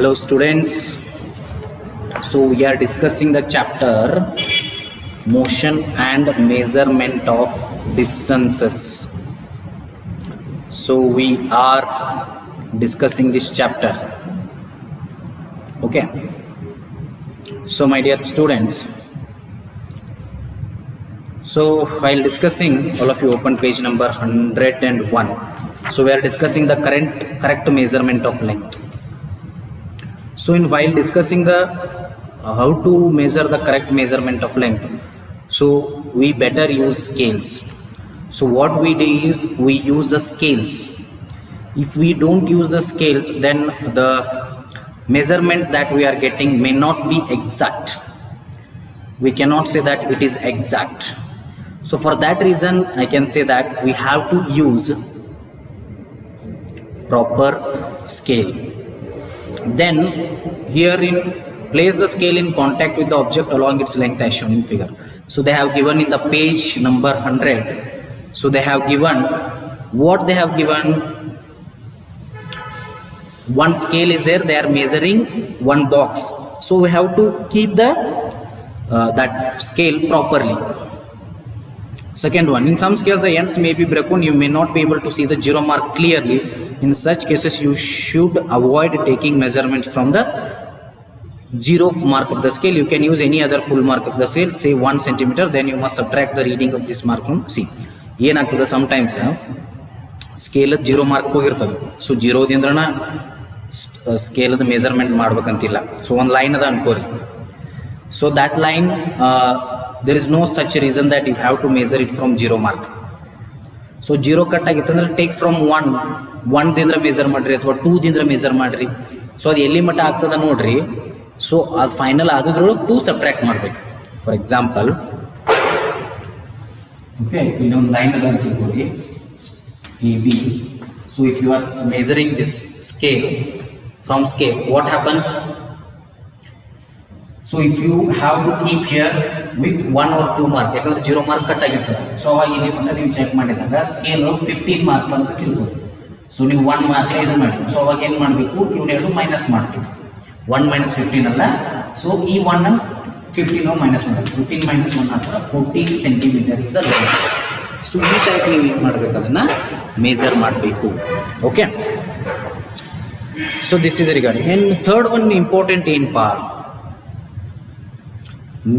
Hello students, so we are discussing the chapter motion and measurement of distances. So we are discussing this chapter. Okay, so my dear students, so while discussing, all of you open page number 101. So we are discussing the correct measurement of length. So in while discussing the how to measure the correct measurement of length, so we better use scales. So what we do is we use the scales. If we don't use the scales, then the measurement that we are getting may not be exact. We cannot say that it is exact. So for that reason, I can say that we have to use proper scale. Then herein place the scale in contact with the object along its length as shown in figure. So they have given in the page number 100. So they have given what they have given. One scale is there. They are measuring one box. So we have to keep the that scale properly. Second one, in some scales the ends may be broken. You may not be able to see the zero mark clearly. In such cases, you should avoid taking measurements from the zero mark of the scale. You can use any other full mark of the scale, say 1 centimeter. Then you must subtract the reading of this mark from C. ಏನಾಗ್ತದೆ sometimes scale zero mark ಹೋಗಿರ್ತದೆ. So ಜೀರೋದಿಂದ್ರನ ಸ್ಕೇಲದ ಮೆಜರ್ಮೆಂಟ್ ಮಾಡ್ಬೇಕಂತಿಲ್ಲ. So ಒಂದು line ಅದ ಅನ್ಕೋರಿ. So that line there is no such reason that you have to measure it from zero mark. So zero cut ಆಗಿತ್ತು ಅಂದ್ರೆ ಟೇಕ್ ಫ್ರಮ್ ಒನ್ ದಿಂದ ಮೆಜರ್ ಮಾಡ್ರಿ ಅಥವಾ 2 ದಿಂದ ಮೆಜರ್ ಮಾಡ್ರಿ. ಸೊ ಅದು ಎಲ್ಲಿ ಮಟ್ಟ ಆಗ್ತದ ನೋಡ್ರಿ. ಸೊ ಅದು ಫೈನಲ್ ಆಗೋದ್ರೊಳಗೆ 2 ಸಬ್ಟ್ರಾಕ್ಟ್ ಮಾಡ್ಬೇಕು. ಫಾರ್ ಎಕ್ಸಾಂಪಲ್, ಓಕೆ, ಇನ್ನೊಂದು ಲೈನ್ ಅದ ಅಂತ ತಿಳ್ಕೊಳ್ಳಿ, A B. So if you are measuring this scale from scale, what happens? So if you have to keep here with 1 or 2 mark, ಯಾಕಂದ್ರೆ ಜೀರೋ ಮಾರ್ಕ್ ಕಟ್ ಆಗಿರ್ತದೆ. So ಅವಾಗ ಇಲ್ಲಿ ಬಂದ ನೀವು ಚೆಕ್ ಮಾಡಿದಾಗ ಸ್ಕೇಲ್ 15 ಮಾರ್ಕ್ ಅಂತ ತಿಳ್ಕೊಳ್ಳಿ. ಸೊ ನೀವು 1 ಮಾರ್ಕ್ ಇದು ಮಾಡಿ. ಸೊ ಅವಾಗ ಏನು ಮಾಡಬೇಕು, ಇವನ್ನೆರಡು ಮೈನಸ್ ಮಾಡಬೇಕು. 1 - 15 ಅಲ್ಲ. ಸೊ ಈ 1 15 ಮೈನಸ್ ಮಾಡಬೇಕು. 15 - 1 ಹತ್ರ 14 centimetre is the length. So ಈ ಟೈಪ್ ನೀವು ಏನು ಮಾಡಬೇಕು, ಅದನ್ನ ಮೇಜರ್ ಮಾಡಬೇಕು. Okay, so this is regarding. And third one important ಏನಪ್ಪಾ,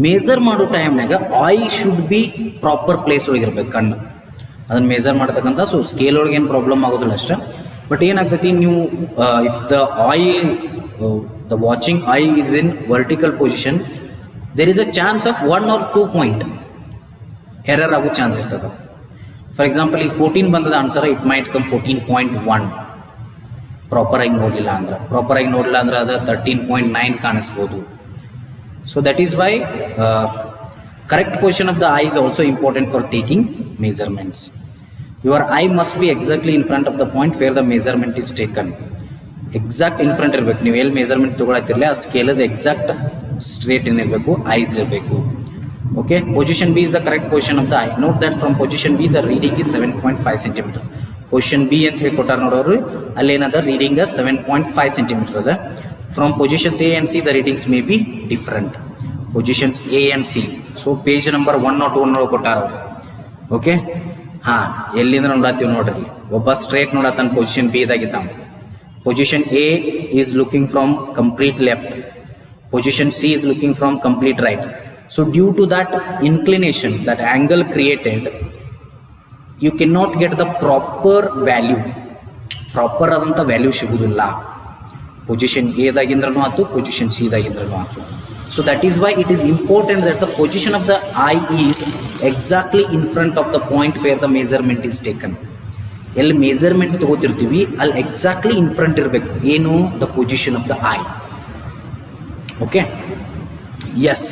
ಮೇಜರ್ ಮಾಡೋ ಟೈಮ್ನಾಗ eye should be proper place ಒಳಗಿರ್ಬೇಕು ಕಣ್ಣು ಅದನ್ನು ಮೇಜರ್ ಮಾಡ್ತಕ್ಕಂಥ. ಸೊ ಸ್ಕೇಲ್ ಒಳಗೆ ಏನು ಪ್ರಾಬ್ಲಮ್ ಆಗೋದಿಲ್ಲ ಅಷ್ಟೇ. ಬಟ್ ಏನಾಗ್ತೈತಿ, ನೀವು if the the watching I is in vertical position, there is a chance of 1 or 2 point error ಆಗೋ ಚಾನ್ಸ್ ಇರ್ತದೆ. ಫಾರ್ ಎಕ್ಸಾಂಪಲ್, ಈಗ 14 ಬಂದದ ಆನ್ಸರ್, ಇಟ್ ಮೈಟ್ ಕಮ್ 14.1 ಪ್ರಾಪರಾಗಿ ನೋಡಲಿಲ್ಲ ಅಂದ್ರೆ ಅದು 13.9 ಕಾಣಿಸ್ಬೋದು. So that is why correct position of the eye is also important for taking measurements. Your eye must be exactly in front of the point where the measurement is taken. Exact in front ಇರಬೇಕು. ನೀವು ಎಲ್ಲಿ measurement ತೊಗೊಳತ್ತಿರಲಿ ಆ ಸ್ಕೇಲದ exact straight ಏನಿರಬೇಕು, ice ಇರಬೇಕು. Okay, position B is the correct position of the I. Note that from position B the reading is 7.5 centimetre. Position B ಅಂತ ಹೇಳಿ ಕೊಟ್ಟಾರ ನೋಡೋರು, ಅಲ್ಲೇನದ ರೀಡಿಂಗ್ 7.5 ಸೆಂಟಿಮೀಟರ್ ಅದ. From positions A and C, the readings may be different. Positions A and C. So page number 101 ಕೊಟ್ಟಾರ. Okay, ಹಾಂ, ಎಲ್ಲಿಂದ ನೋಡತ್ತೀವಿ ನೋಡ್ರಿ. ಒಬ್ಬ ಸ್ಟ್ರೇಟ್ ನೋಡತ್ತಾನ ಪೊಸಿಷನ್ ಬಿ ದಾಗಿದ್ದಾನ. Position A is looking from complete left. Position C is looking from complete right. So due to that inclination, that angle created, you can not get the proper value. Proper ಆದಂಥ value ಸಿಗುವುದಿಲ್ಲ. Position A ದಾಗಿಂದ್ರೂ ಆಯ್ತು, position C ದಾಗಿಂದ್ರೂ ಆಯ್ತು. So that is why it is important that the position of the eye is exactly in front of the point where the measurement is taken. ಎಲ್ಲಿ measurement ತಗೋತಿರ್ತೀವಿ ಅಲ್ಲಿ exactly in front ಇರಬೇಕು. ಏನು? The position of the eye. Okay, yes.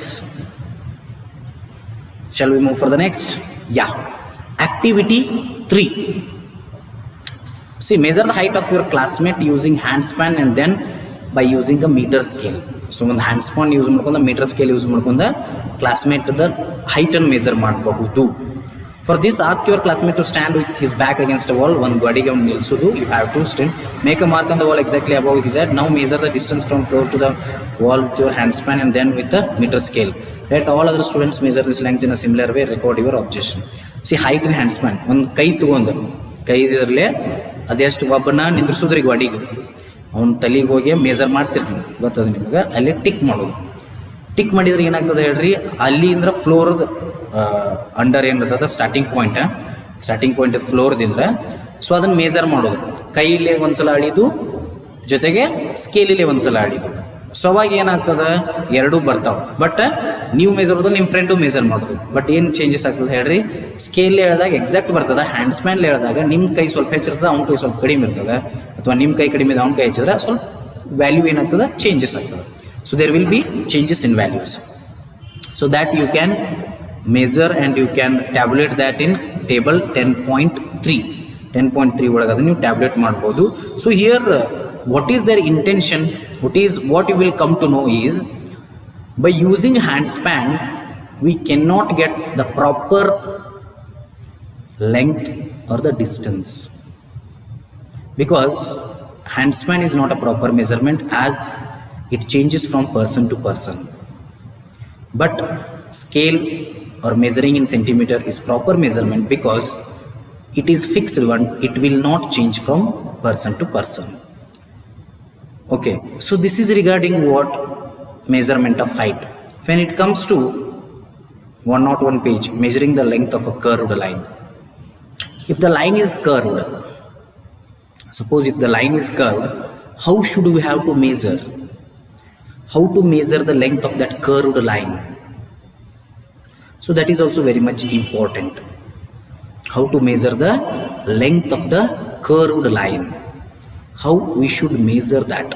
Shall we move for the next? Yeah, activity 3. See, measure the height of your classmate using handspan and then by using a meter scale. So ಒಂದು handspan use ಮಾಡ್ಕೊಂಡು metre scale use ಮಾಡ್ಕೊಂಡು classmate the height ಅನ್ನು measure ಮಾಡಬಹುದು. For this, ask your classmate to stand with his back against a wall. One ಗೋಡೆಗೆ ಒಂದು ನಿಲ್ಲಿಸೋದು. You have to stand. Make a mark on the wall exactly above his head. Now measure the distance from floor to the wall with your handspan and then with the meter scale. Let all other students measure this length in a similar way. Record your objection. See, height in handspan. ಒಂದು ಕೈ ತಗೊಂಡು ಕೈ ಇದರಲ್ಲೇ ಅದೆಷ್ಟು ಒಬ್ಬನ ನಿಂದ್ರಿಸೋದ್ರಿ ಗೋಡೆಗೆ ಅವ್ನ ತಲೆಗೆ ಹೋಗಿ ಮೇಜರ್ ಮಾಡ್ತಿರ್ತೀನಿ ಗೊತ್ತದ ನಿಮಗೆ. ಅಲ್ಲಿ ಟಿಕ್ ಮಾಡೋದು. ಟಿಕ್ ಮಾಡಿದ್ರೆ ಏನಾಗ್ತದೆ ಹೇಳ್ರಿ, ಅಲ್ಲಿಂದ ಫ್ಲೋರ್ದು ಅಂಡರ್ ಏನಿರ್ತದೆ ಸ್ಟಾರ್ಟಿಂಗ್ ಪಾಯಿಂಟ್ ಫ್ಲೋರ್ದಿಂದ. ಸೊ ಅದನ್ನು ಮೇಜರ್ ಮಾಡೋದು. ಕೈಲೇ ಒಂದ್ಸಲ ಅಳಿದು ಜೊತೆಗೆ ಸ್ಕೇಲಲ್ಲಿ ಒಂದ್ಸಲ ಅಳಿದು. ಸೊ ಅವಾಗ ಏನಾಗ್ತದೆ, ಎರಡೂ ಬರ್ತಾವೆ. ಬಟ್ ನೀವು ಮೇಜರ್ ಮಾಡೋದು, ನಿಮ್ಮ ಫ್ರೆಂಡು ಮೇಜರ್ ಮಾಡೋದು. ಬಟ್ ಏನು ಚೇಂಜಸ್ ಆಗ್ತದೆ ಹೇಳ್ರಿ, ಸ್ಕೇಲ್ ಹೇಳಿದಾಗ ಎಕ್ಸಾಕ್ಟ್ ಬರ್ತದೆ. ಹ್ಯಾಂಡ್ ಸ್ಪ್ಯಾನ್ ಹೇಳಿದಾಗ ನಿಮ್ಮ ಕೈ ಸ್ವಲ್ಪ ಹೆಚ್ಚಿರ್ತದೆ, ಅವ್ನ ಕೈ ಸ್ವಲ್ಪ ಕಡಿಮೆ ಇರ್ತದೆ, ಅಥವಾ ನಿಮ್ಮ ಕೈ ಕಡಿಮೆ ಇದೆ ಅವ್ನ ಕೈ ಹೆಚ್ಚಿದ್ರೆ ಸ್ವಲ್ಪ ವ್ಯಾಲ್ಯೂ ಏನಾಗ್ತದೆ, ಚೇಂಜಸ್ ಆಗ್ತದೆ. So there will be changes in values, so that you can measure and you can tabulate that in table 10.3 ಒಳಗೆ ಅದನ್ನು ನೀವು ಟ್ಯಾಬ್ಲೆಟ್ ಮಾಡ್ಬೋದು. So here what is their intention, what you will come to know is, by using hand span we cannot get the proper length or the distance, because hand span is not a proper measurement as it changes from person to person. But scale or measuring in centimeter is proper measurement because it is fixed one, it will not change from person to person. Okay, so this is regarding what measurement of height. When it comes to 101 page, measuring the length of a curved line. If the line is curved, suppose if the line is curved, how should we have to measure? How to measure the length of that curved line? So that is also very much important. How to measure the length of the curved line? How we should measure that?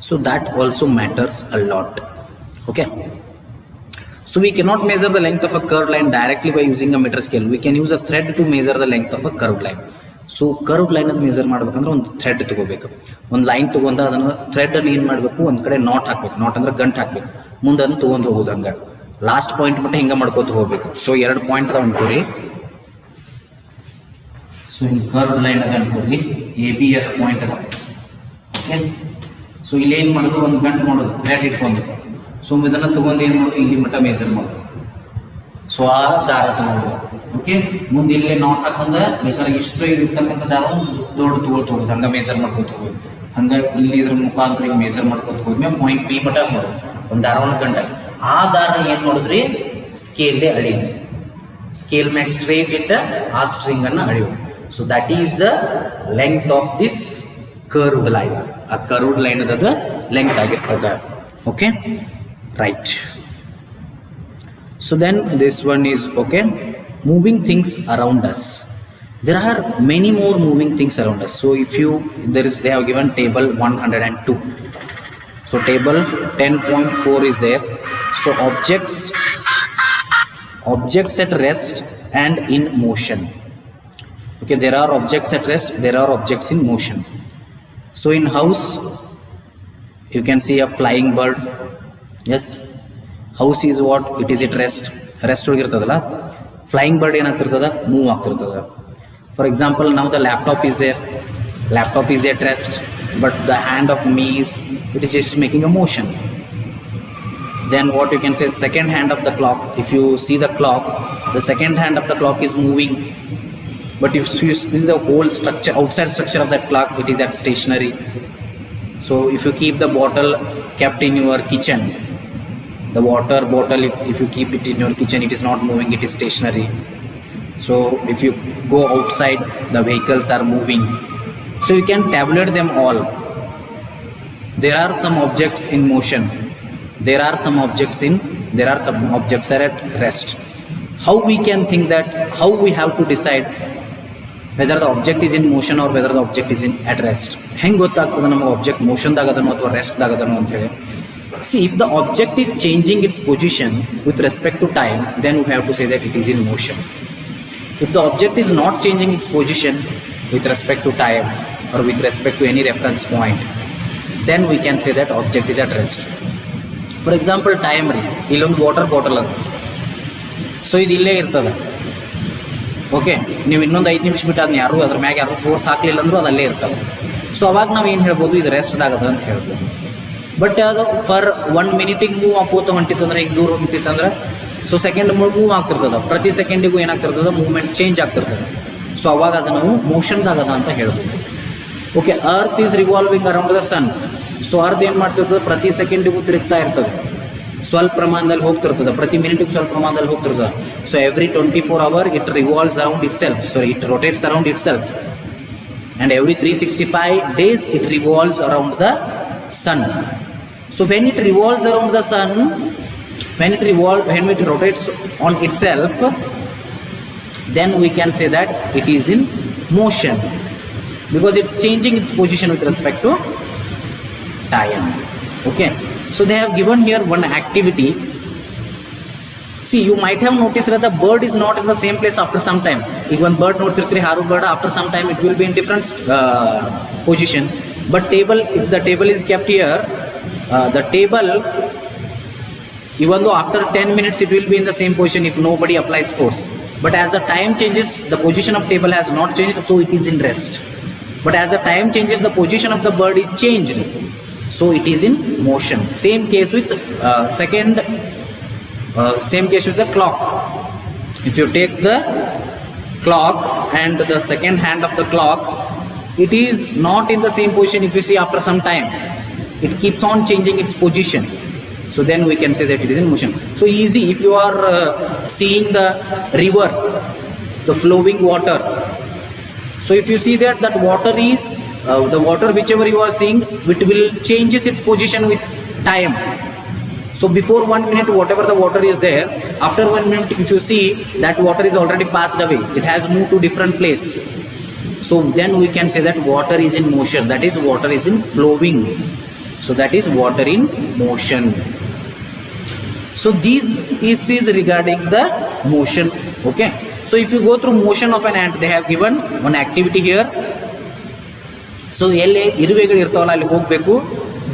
So that also matters a lot. Okay. So we cannot measure the length of a curved line directly by using a meter scale. We can use a thread to measure the length of a curved line. So curve ಲೈನನ್ನು measure ಮಾಡ್ಬೇಕಂದ್ರೆ ಒಂದು thread ತೊಗೋಬೇಕು. ಒಂದು line ತೊಗೊಂಡು ಅದನ್ನು ಥ್ರೆಡನ್ನು ಏನು ಮಾಡಬೇಕು, ಒಂದು ಕಡೆ ನಾಟ್ ಹಾಕ್ಬೇಕು. ನಾಟ್ ಅಂದ್ರೆ ಗಂಟು ಹಾಕ್ಬೇಕು. ಮುಂದೆ ಅದನ್ನು ತೊಗೊಂಡು ಹೋಗೋದು. ಹಂಗೆ ಲಾಸ್ಟ್ ಪಾಯಿಂಟ್ ಮಟ್ಟ ಹಿಂಗೆ ಮಾಡ್ಕೋತ ಹೋಗ್ಬೇಕು. ಸೊ 2 ಪಾಯಿಂಟ್ ಅದ ಅನ್ಕೋರಿ. ಸೊ ಹಿಂಗೆ ಕರ್ವ್ ಲೈನ್ ಅದ ಅನ್ಕೋರಿ. AB 2 ಪಾಯಿಂಟ್ ಅದ. ಓಕೆ, ಸೊ ಇಲ್ಲಿ ಏನು ಮಾಡೋದು, ಒಂದು ಗಂಟು ಮಾಡೋದು ಥ್ರೆಡ್ ಇಟ್ಕೊಂಡು. ಸೊ ಇದನ್ನು ತೊಗೊಂಡು ಏನು ಮಾಡೋದು, ಇಲ್ಲಿ ಮಟ್ಟ ಮೆಜರ್ ಮಾಡೋದು. ಸೊ ಆ ದಾರ ತಗೊಂಡು, ಓಕೆ, ಮುಂದೆ ಇಲ್ಲೇ ನಾಟ್ ಹಾಕೊಂಡ ಬೇಕಾದ್ರೆ ಇಷ್ಟು ಇರ್ತಕ್ಕಂಥ ದಾರ ದೊಡ್ಡ ತಗೊಳ್ತೋಗೋದು. ಹಂಗೆ ಮೇಜರ್ ಮಾಡ್ಕೊತ ಹೋಗೋದು. ಹಂಗೆ ಇಲ್ಲಿ ಇದ್ರ ಮುಖಾಂತರ ಈಗ ಮೇಜರ್ ಮಾಡ್ಕೊತ ಹೋದ್ಮೇಲೆ ಪಾಯಿಂಟ್ B ಮಟ್ಟ ಮಾಡೋದು. ಒಂದು ದಾರವನ್ನು ಗಂಟ ಆ ದಾರ ಏನು ಮಾಡಿದ್ರಿ, ಸ್ಕೇಲೇ ಅಳಿಯೋದು. ಸ್ಕೇಲ್ ಮ್ಯಾಗ ಸ್ಟ್ರೇಟ್ ಇಟ್ಟ ಆ ಸ್ಟ್ರಿಂಗ್ ಅನ್ನು ಅಳಿಯೋದು. So that is the length of this curved line. ಆ ಕರ್ವ್ಡ್ ಲೈನ್ ಅದ ಲೆಂತ್ ಆಗಿರ್ತದೆ. Okay, right. So then this one is okay. Moving things around us. There are many more moving things around us. So if you they have given table 102. So table 10.4 is there. So objects at rest and in motion. Okay, there are objects at rest, there are objects in motion. So in house you can see a flying bird. Yes, house is what? It is at rest. Rest ಹೋಗಿರ್ತದಲ್ಲ. Flying bird ಏನಾಗ್ತಿರ್ತದ, move ಆಗ್ತಿರ್ತದ. For example, ನಾವು the laptop is there. Laptop is at rest, but the hand of me is it is just making a motion. Then what you can say, second hand of the clock. If you see the clock, the second hand of the clock is moving. But if you see the whole structure, outside structure of that clock, it is at stationary. So if you keep the bottle kept in your kitchen, the water bottle, if you keep it in your kitchen, it is not moving, it is stationary. So if you go outside, the vehicles are moving. So you can tabulate them all. There are some objects in motion. There are some objects are at rest. How we can think that, how we have to decide whether the object is in motion or whether the object is in at rest? ಹೆಂಗೆ ಗೊತ್ತಾಗ್ತದೆ ನಮಗೆ object motion ದಾಗದನೋ ಅಥವಾ rest ದಾಗದನೋ ಅಂತ ಹೇಳಿ? See, if the object is changing its position with respect to time, then we have to say that it is in motion. If the object is not changing its position with respect to time or with respect to any reference point, then we can say that object is at rest. For example, time ring. ಇಲ್ಲೊಂದು water bottle ಅದು. So ಇದು ಇಲ್ಲೇ ಇರ್ತದೆ. Okay, ನೀವು ಇನ್ನೊಂದು 5 ನಿಮಿಷ ಬಿಟ್ಟು ಅದನ್ನ ಯಾರು ಅದ್ರ ಮ್ಯಾಗೆ ಯಾರು ಫೋರ್ಸ್ ಹಾಕಲಿಲ್ಲ ಅಂದರೂ ಅದು ಅಲ್ಲೇ ಇರ್ತವೆ. ಸೊ ಅವಾಗ ನಾವು ಏನು ಹೇಳ್ಬೋದು, ಇದು ರೆಸ್ಟ್ದಾಗದ ಅಂತ ಹೇಳ್ಬೋದು. ಬಟ್ ಅದು ಫರ್ 1 ಮಿನಿಟಿಗೆ ಮೂವ್ ಆಕೋತ ಹೊಂಟಿತ್ತಂದ್ರೆ, ಈಗ ದೂರ ಹೋಗ್ತಿತ್ತಂದ್ರೆ ಸೊ ಸೆಕೆಂಡ್ ಮೂವ್ ಆಗ್ತಿರ್ತದೆ, ಪ್ರತಿ ಸೆಕೆಂಡಿಗೂ ಏನಾಗ್ತಿರ್ತದೆ, ಮೂವ್ಮೆಂಟ್ ಚೇಂಜ್ ಆಗ್ತಿರ್ತದೆ. ಸೊ ಅವಾಗ ಅದು ನಾವು ಮೋಷನ್ದಾಗದ ಅಂತ ಹೇಳ್ಬೋದು. Okay, earth is revolving around the sun. So earth ಏನು ಮಾಡ್ತಿರ್ತದೆ, ಪ್ರತಿ ಸೆಕೆಂಡಿಗೂ ತಿರುಗ್ತಾ ಇರ್ತದೆ, ಸ್ವಲ್ಪ ಪ್ರಮಾಣದಲ್ಲಿ ಹೋಗ್ತಿರ್ತದೆ, ಪ್ರತಿ ಮಿನಿಟಿಗೆ ಸ್ವಲ್ಪ ಪ್ರಮಾಣದಲ್ಲಿ ಹೋಗ್ತಿರ್ತದೆ. So every 24 hours it revolves around itself, sorry it rotates around itself, and every 365 days it revolves around the sun. So when it revolves around the sun, when it rotates on itself, then we can say that it is in motion, because it's changing its position with respect to time. Okay, so they have given here one activity. See, you might have noticed that the bird is not in the same place after some time. If one bird notirtri haru bird, after some time it will be in different position. But table, if the table is kept here, the table, even though after 10 minutes it will be in the same position if nobody applies force. But as the time changes, the position of table has not changed, so it is in rest. But as the time changes, the position of the bird is changed, so it is in motion. Same case with the clock. If you take the clock and the second hand of the clock, it is not in the same position. If you see, after some time it keeps on changing its position, so then we can say that it is in motion. So easy, if you are seeing the river, the flowing water, so if you see that water is the water whichever you are seeing, it will changes its position with time. So before 1 minute whatever the water is there, after 1 minute if you see that water is already passed away, it has moved to different place. So then we can say that water is in motion, that is water is in flowing. So that is water in motion. So this is regarding the motion. Okay, so if you go through motion of an ant, they have given one activity here. So ಎಲ್ಲಿ ಇರುವೆಗಳು ಇರ್ತಾವಲ್ಲ ಅಲ್ಲಿ ಹೋಗಬೇಕು,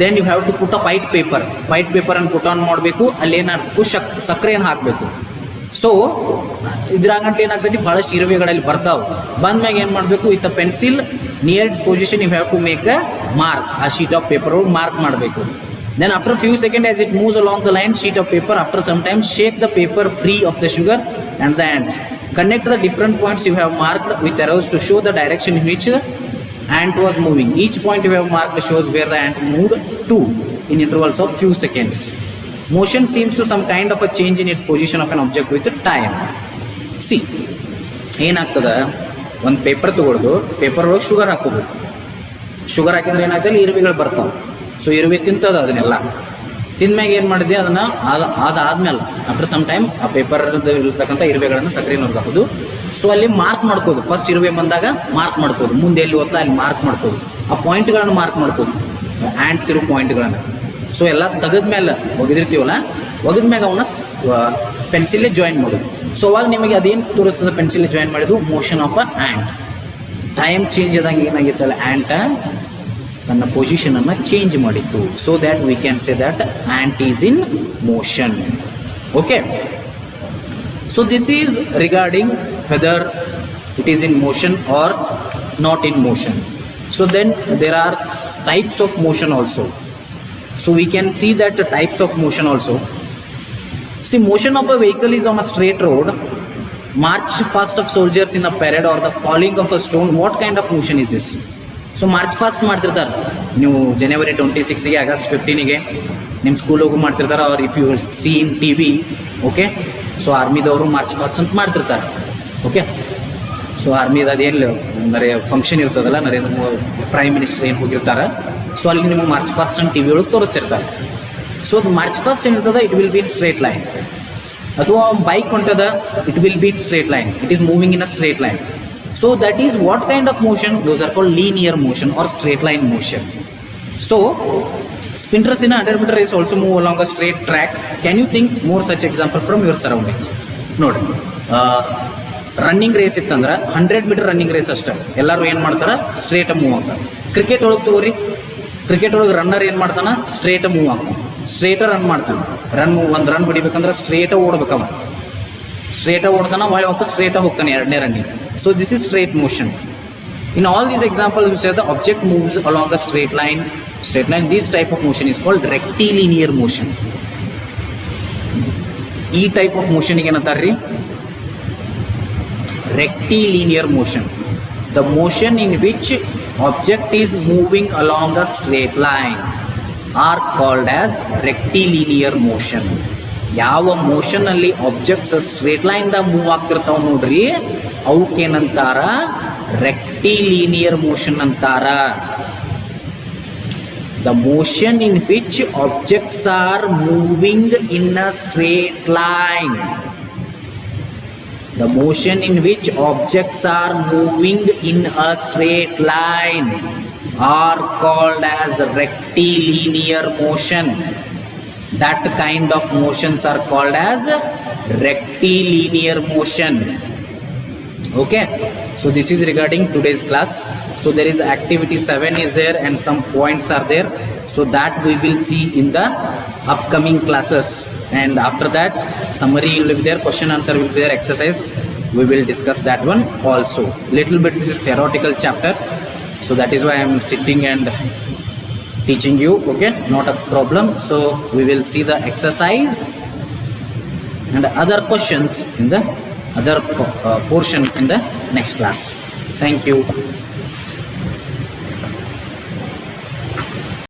then you have to put a white paper ಅನ್ನು put on ಮಾಡಬೇಕು, ಅಲ್ಲಿ ಏನಾಗಬೇಕು, ಸಕ್ಕರೆಯನ್ನು ಹಾಕಬೇಕು. ಸೊ ಇದ್ರಾಗಂಟ ಏನಾಗ್ತೈತಿ, ಭಾಳಷ್ಟು ಇರುವೆಗಳಲ್ಲಿ ಬರ್ತಾವೆ. ಬಂದ್ಮ್ಯಾಗ ಏನು ಮಾಡಬೇಕು, with a pencil near its position you have to make a mark. ಆ ಶೀಟ್ ಆಫ್ ಪೇಪರ್ ಒಳಗೆ ಮಾರ್ಕ್ ಮಾಡಬೇಕು. Then after few second as it moves along the line sheet of paper, after some time shake the paper free of the sugar and the ants. Connect the different points you have marked with arrows to show the direction in which the ant was moving. Each point you have marked shows where the ant moved to in intervals of few seconds. Motion seems to some kind of a change in its position of an object with time. See, ಏನಾಗ್ತದೆ, ಒಂದು paper ತೊಗೊಳ್ದು paper ಒಳಗೆ sugar ಹಾಕೋದು. Sugar ಹಾಕಿದ್ರೆ ಏನಾಗ್ತದೆ, ಇರುವೆಗಳು ಬರ್ತಾವೆ. So ಇರುವೆ ತಿಂತದ, ಅದನ್ನೆಲ್ಲ ತಿಂದ್ಮ್ಯಾಗ ಏನು ಮಾಡಿದೆ, ಅದನ್ನು ಅದಾದ್ಮೇಲೆ ಆಫ್ಟರ್ ಸಮ್ ಟೈಮ್ ಆ ಪೇಪರ್ ಇರ್ತಕ್ಕಂಥ ಇರುವೆಗಳನ್ನು ಸಕ್ಕರೆನ ಹೊರಗಾಕೋದು. ಸೊ ಅಲ್ಲಿ ಮಾರ್ಕ್ ಮಾಡ್ಕೋದು, ಫಸ್ಟ್ ಇರುವೆ ಬಂದಾಗ ಮಾರ್ಕ್ ಮಾಡ್ಕೋದು, ಮುಂದೆ ಎಲ್ಲಿ ಹೋಗ್ತಾ ಅಲ್ಲಿ ಮಾರ್ಕ್ ಮಾಡ್ಕೋದು, ಆ ಪಾಯಿಂಟ್ಗಳನ್ನು ಮಾರ್ಕ್ ಮಾಡ್ಕೋದು, ಆ್ಯಂಟ್ಸ್ ಇರೋ ಪಾಯಿಂಟ್ಗಳನ್ನು. ಸೊ ಎಲ್ಲ ತೆಗೆದ್ಮೇಲೆ ಒಗೆದಿರ್ತೀವಲ್ಲ, ಒಗೆದ್ಮ್ಯಾಗ ಅವನ್ನ ಪೆನ್ಸಿಲ್ಲೇ ಜಾಯಿನ್ ಮಾಡೋದು. ಸೊ ಅವಾಗ ನಿಮಗೆ ಅದೇನು ತೋರಿಸ್ತದೆ, ಪೆನ್ಸಿಲ್ ಜಾಯಿನ್ ಮಾಡಿದ್ದು motion of a ant. Time change ಆದಂಗೆ ಏನಾಗಿತ್ತಲ್ಲ, ಆ್ಯಂಟ ತನ್ನ ಪೊಸಿಷನನ್ನು ಚೇಂಜ್ ಮಾಡಿತ್ತು. So that we can say that ant is in motion. Okay, so this is regarding whether it is in motion or not in motion. So then there are types of motion also. So we can see that the types of motion also. See, motion of a vehicle is on a straight road, march past of soldiers in a parade, or the falling of a stone. What kind of motion is this? So march past ಮಾಡ್ತಿರ್ತಾರೆ ನೀವು January 26ಗೆ, August 15ಗೆ ನಿಮ್ಮ school ಹೋಗಿ ಮಾಡ್ತಿರ್ತಾರೆ. ಅವ್ರು if you see in TV, okay, so ಆರ್ಮಿದವರು march fast ಅಂತ ಮಾಡ್ತಿರ್ತಾರೆ. Okay, so ಆರ್ಮಿದು ಏನು ಫಂಕ್ಷನ್ ಇರ್ತದಲ್ಲ, ಪ್ರೈಮ್ ಮಿನಿಸ್ಟರ್ ಏನು ಹೋಗಿರ್ತಾರೆ, ಸೊ ಅಲ್ಲಿ ನಿಮಗೆ ಮಾರ್ಚ್ ಫಾಸ್ಟ್ ಅಂತ TV ಒಳಗೆ ತೋರಿಸ್ತಿರ್ತಾರೆ. ಸೊ ಅದು ಮಾರ್ಚ್ ಫಾಸ್ಟ್ ಏನಿರ್ತದೆ, it will be in straight line. ಅಥವಾ ಬೈಕ್ ಹೊಂಟದ, it will be in straight line, it is moving in a straight line. So that is what kind of motion? Those are called linear motion or straight line motion. So sprinters in a 100-meter race also move along a straight track. Can you think more such example from your surroundings? ನೋಡಿ, running race ಇತ್ತಂದ್ರೆ 100-meter running race ಅಷ್ಟೇ, ಎಲ್ಲರೂ ಏನು ಮಾಡ್ತಾರೆ, straight move ಆಗ್ತಾರೆ. Cricket ಒಳಗೆ ತಗೋರಿ, cricket ಒಳಗೆ ರನ್ನರ್ ಏನು ಮಾಡ್ತಾನೆ, ಸ್ಟ್ರೇಟ್ ಮೂವ್ ಆಗ್ತಾನೆ, ಸ್ಟ್ರೇಟ ರನ್ ಮಾಡ್ತಾನೆ. ಒಂದು ರನ್ ಬಿಡಿಬೇಕಂದ್ರೆ ಸ್ಟ್ರೇಟ ಓಡ್ಬೇಕವ. ಸ್ಟ್ರೇಟ್ ಓಡ್ತಾನೆ ಹೊಳೆ ವಾಪಸ್ ಸ್ಟ್ರೇಟ್ ಹೋಗ್ತಾನೆ ಎರಡನೇ running. So this is straight motion. In all these examples, we say the object moves along a straight line. This type of motion is called rectilinear motion. E type of motion ಏನಂತಾರ್ರಿ? Rectilinear motion. The motion in which object is moving along a straight line are called as rectilinear motion. ಯಾವ motion ಅಲ್ಲಿ objects straight line ದಾಗ move ಆಗ್ತಿರ್ತಾವ ನೋಡ್ರಿ, ಅವಕ್ಕೇನಂತಾರ? rectilinear motion antara. The motion in which objects are moving in a straight line. The motion in which objects are moving in a straight line are called as rectilinear motion. That kind of motions are called as rectilinear motion. Okay, so this is regarding today's class. So there is activity 7 is there and some points are there, so that we will see in the upcoming classes, and after that summary will be there, question answer will be there, exercise we will discuss that one also. Little bit this is theoretical chapter, so that is why I am sitting and teaching you. Okay, not a problem. So we will see the exercise and other questions in the other portion in the next class. Thank you.